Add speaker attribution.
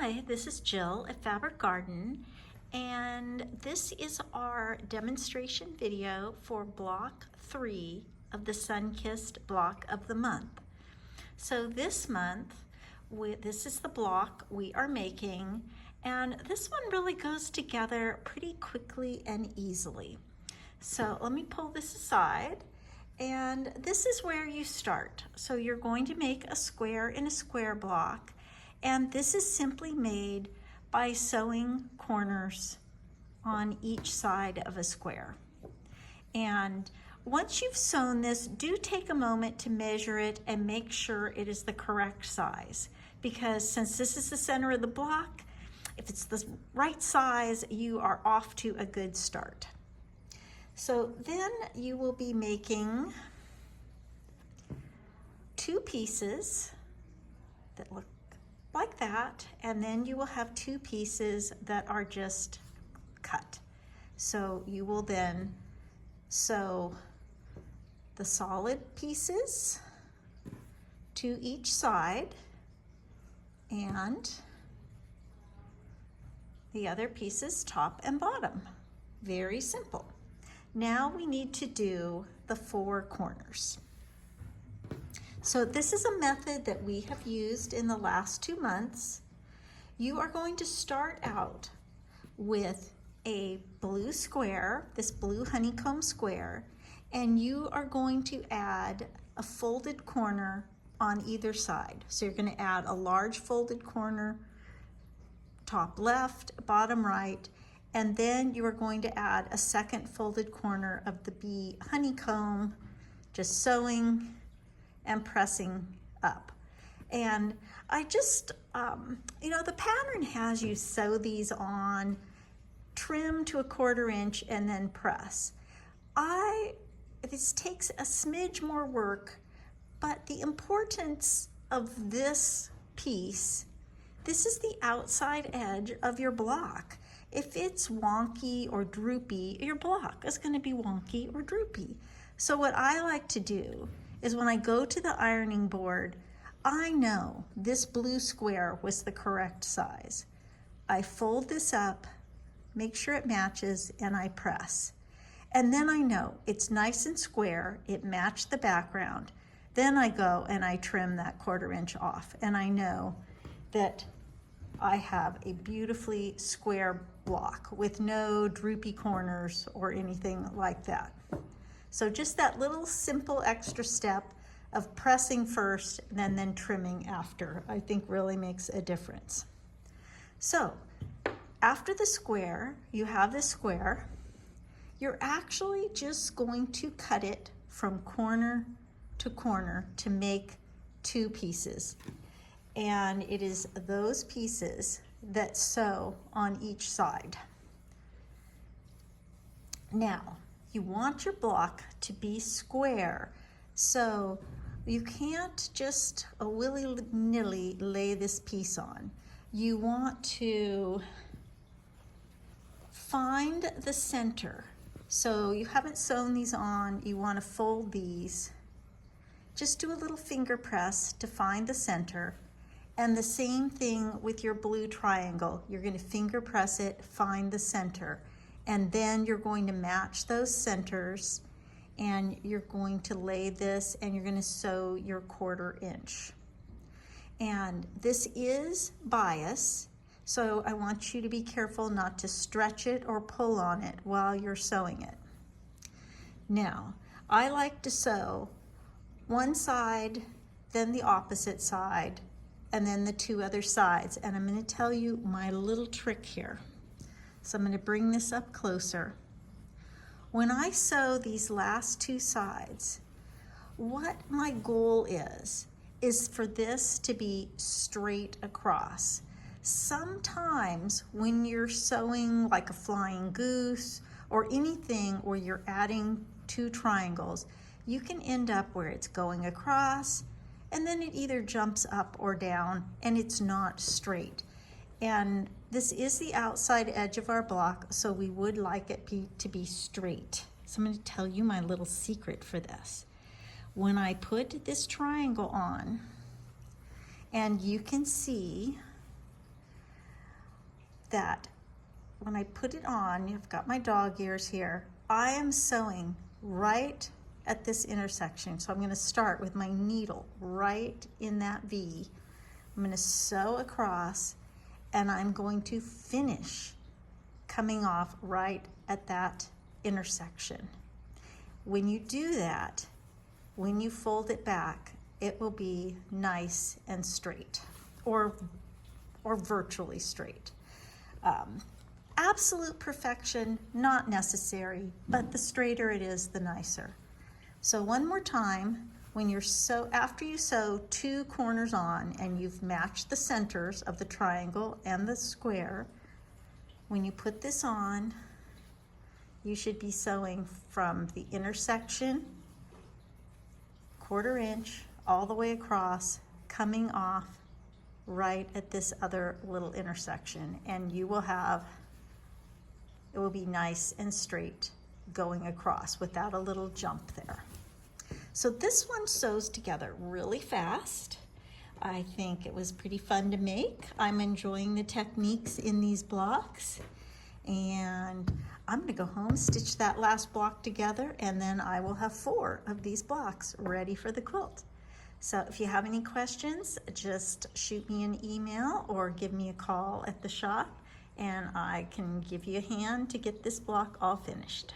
Speaker 1: Hi, this is Jill at Fabric Garden, and this is our demonstration video for block 3 of the Sunkissed block of the month. So this month, this is the block we are making, and this one really goes together pretty quickly and easily. So let me pull this aside, and this is where you start. So you're going to make a square in a square block, and this is simply made by sewing corners on each side of a square. And once you've sewn this, do take a moment to measure it and make sure it is the correct size, because since this is the center of the block, if it's the right size, you are off to a good start. So then you will be making 2 pieces that look like that, and then you will have 2 pieces that are just cut. So you will then sew the solid pieces to each side and the other pieces top and bottom. Very simple. Now we need to do the 4 corners. So this is a method that we have used in the last 2 months. You are going to start out with a blue square, this blue honeycomb square, and you are going to add a folded corner on either side. So you're going to add a large folded corner, top left, bottom right, and then you are going to add a second folded corner of the bee honeycomb, just sewing and pressing up. And I just, the pattern has you sew these on, trim to a 1/4 inch, and then press. This takes a smidge more work, but the importance of this piece, this is the outside edge of your block. If it's wonky or droopy, your block is going to be wonky or droopy. So what I like to do is when I go to the ironing board, I know this blue square was the correct size. I fold this up, make sure it matches, and I press. And then I know it's nice and square, it matched the background. Then I go and I trim that 1/4 inch off, and I know that I have a beautifully square block with no droopy corners or anything like that. So just that little simple extra step of pressing first and then trimming after, I think really makes a difference. So after the square, you have the square, you're actually just going to cut it from corner to corner to make 2 pieces. And it is those pieces that sew on each side. Now, you want your block to be square, so you can't just willy-nilly lay this piece on. You want to find the center. So you haven't sewn these on, you want to fold these. Just do a little finger press to find the center. And the same thing with your blue triangle. You're going to finger press it, find the center. And then you're going to match those centers, and you're going to lay this, and you're going to sew your 1/4 inch. And this is bias, so I want you to be careful not to stretch it or pull on it while you're sewing it. Now, I like to sew one side, then the opposite side, and then the 2 other sides. And I'm going to tell you my little trick here. So I'm going to bring this up closer. When I sew these last 2 sides, what my goal is for this to be straight across. Sometimes when you're sewing like a flying goose or anything where you're adding 2 triangles, you can end up where it's going across and then it either jumps up or down and it's not straight. And this is the outside edge of our block, so we would like it to be straight. So I'm going to tell you my little secret for this. When I put this triangle on, and you can see that when I put it on, I've got my dog ears here, I am sewing right at this intersection. So I'm going to start with my needle right in that V. I'm going to sew across, and I'm going to finish coming off right at that intersection. When you do that, when you fold it back, it will be nice and straight, or virtually straight. Absolute perfection, not necessary, but the straighter it is, the nicer. So one more time, when you're after you sew 2 corners on and you've matched the centers of the triangle and the square, when you put this on, you should be sewing from the intersection, 1/4 inch, all the way across, coming off right at this other little intersection, and you will have, it will be nice and straight going across without a little jump there. So this one sews together really fast. I think it was pretty fun to make. I'm enjoying the techniques in these blocks, and I'm gonna go home, stitch that last block together, and then I will have 4 of these blocks ready for the quilt. So if you have any questions, just shoot me an email or give me a call at the shop, and I can give you a hand to get this block all finished.